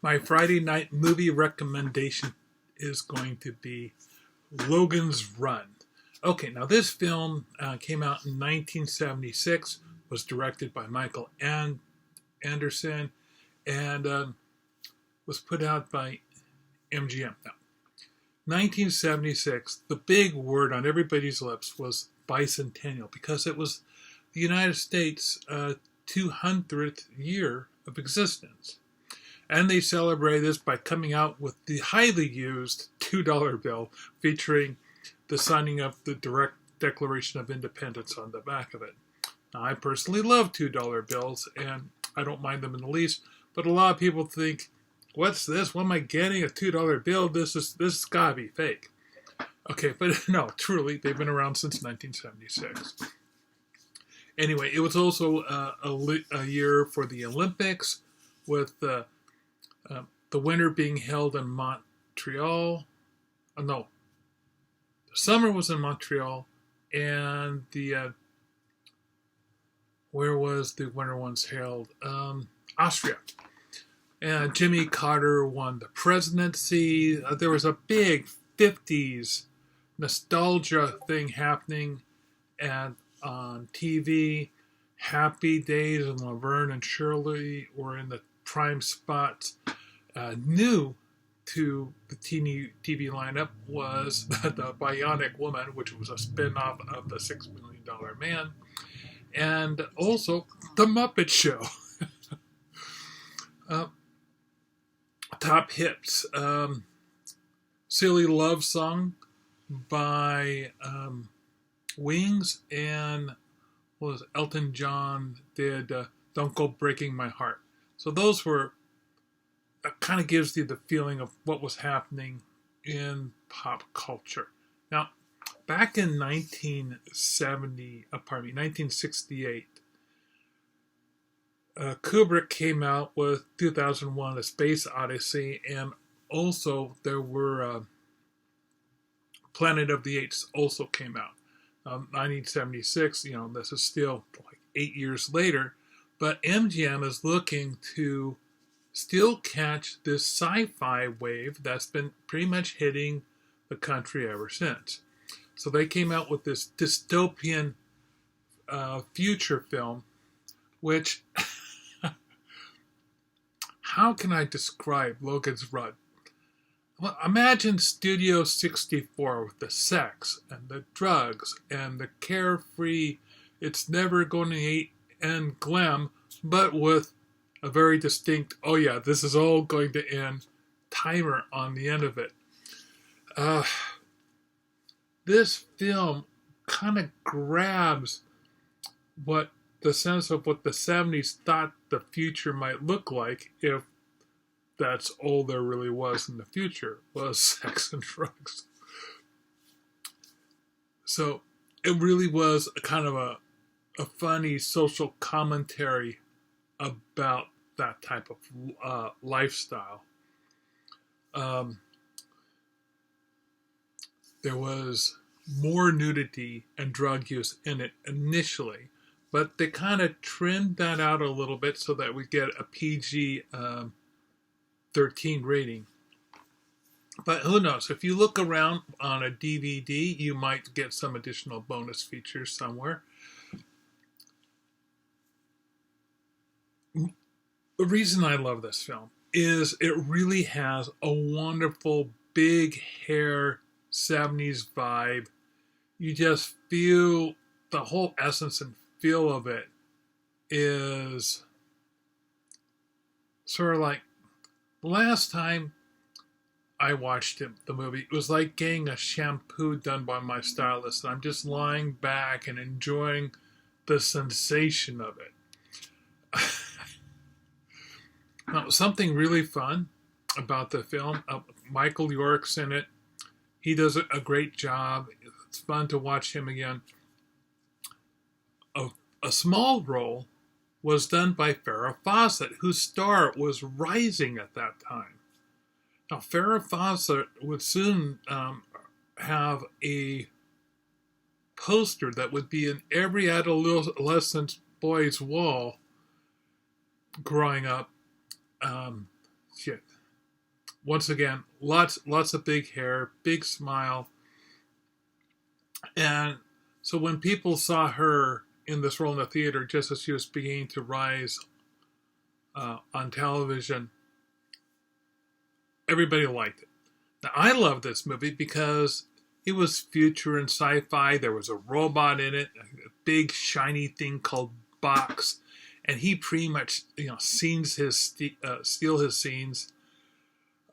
My Friday night movie recommendation is going to be Logan's Run. Okay, now this film came out in 1976, was directed by Michael Anderson, and was put out by MGM. Now, 1976, the big word on everybody's lips was bicentennial because it was the United States' 200th year of existence. And they celebrate this by coming out with the highly used $2 bill featuring the signing of the direct Declaration of Independence on the back of it. Now, I personally love $2 bills, and I don't mind them in the least, but a lot of people think, what's this? What am I getting? A $2 bill? This has got to be fake. Okay, but no, truly, they've been around since 1976. Anyway, it was also a year for the Olympics, with the winter being held in Montreal. No, the summer was in Montreal, and where was the winter ones held? Austria. And Jimmy Carter won the presidency. There was a big 50s nostalgia thing happening on TV. Happy Days and Laverne and Shirley were in the prime spots. New to the TV lineup was the Bionic Woman, which was a spin-off of the $6 Million Man, and also The Muppet Show. Top hits. Silly Love Song by Wings, and Elton John did Don't Go Breaking My Heart. So those were, that kind of gives you the feeling of what was happening in pop culture. Now, back in 1968, Kubrick came out with 2001: A Space Odyssey, and also there were Planet of the Apes also came out. 1976, this is still like 8 years later, but MGM is looking to still catch this sci-fi wave that's been pretty much hitting the country ever since. So they came out with this dystopian future film, which, how can I describe Logan's Run? Well, imagine Studio 64 with the sex and the drugs and the carefree, it's never going to end glam, but with a very distinct, oh yeah, this is all going to end timer on the end of it. This film kind of grabs the sense of what the 70s thought the future might look like if that's all there really was in the future, was sex and drugs. So it really was a kind of a funny social commentary about that type of lifestyle. There was more nudity and drug use in it initially, but they kind of trimmed that out a little bit so that we get a PG 13 rating. But who knows? If you look around on a DVD, you might get some additional bonus features somewhere. The reason I love this film is it really has a wonderful big hair 70s vibe. You just feel the whole essence and feel of it is sort of like, last time I watched the movie, it was like getting a shampoo done by my stylist, and I'm just lying back and enjoying the sensation of it. Now, something really fun about the film, Michael York's in it. He does a great job. It's fun to watch him again. A small role was done by Farrah Fawcett, whose star was rising at that time. Now, Farrah Fawcett would soon have a poster that would be in every adolescent boy's wall growing up, shit. Once again, lots of big hair, big smile. And so when people saw her in this role in the theater, just as she was beginning to rise on television, everybody liked it. Now, I love this movie because it was future and sci-fi. There was a robot in it, a big shiny thing called Box, and he pretty much, steal his scenes.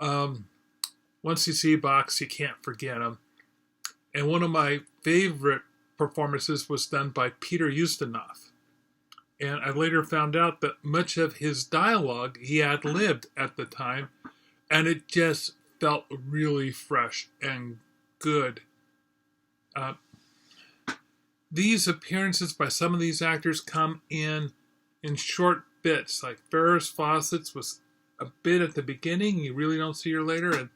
Once you see Box, you can't forget him. And one of my favorite performances was done by Peter Ustinov. And I later found out that much of his dialogue he ad-libbed at the time, and it just felt really fresh and good. These appearances by some of these actors come in short bits. Like Ferris Fawcett's was a bit at the beginning, you really don't see her later, and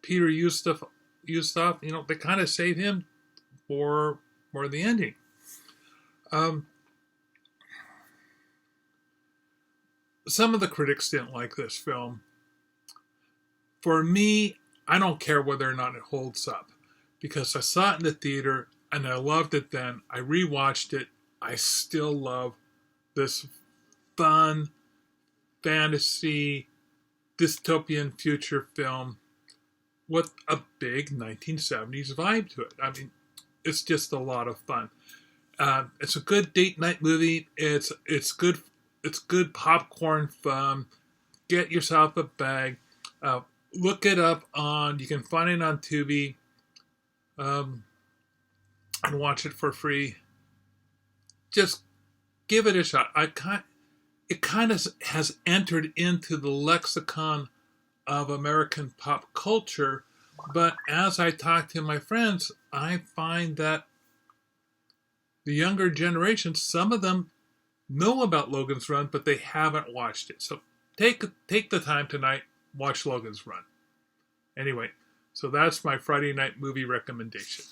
Peter Ustinov, they kind of save him for the ending. Some of the critics didn't like this film. For me, I don't care whether or not it holds up, because I saw it in the theater and I loved it then. I rewatched it. I still love this fun fantasy dystopian future film with a big 1970s vibe to it. I mean, it's just a lot of fun. It's a good date night movie. It's good. It's good popcorn fun. Get yourself a bag. Look it up you can find it on Tubi, and watch it for free. Just give it a shot. It kind of has entered into the lexicon of American pop culture, but as I talk to my friends, I find that the younger generation, some of them know about Logan's Run, but they haven't watched it. So take the time tonight, watch Logan's Run. Anyway, so that's my Friday night movie recommendation.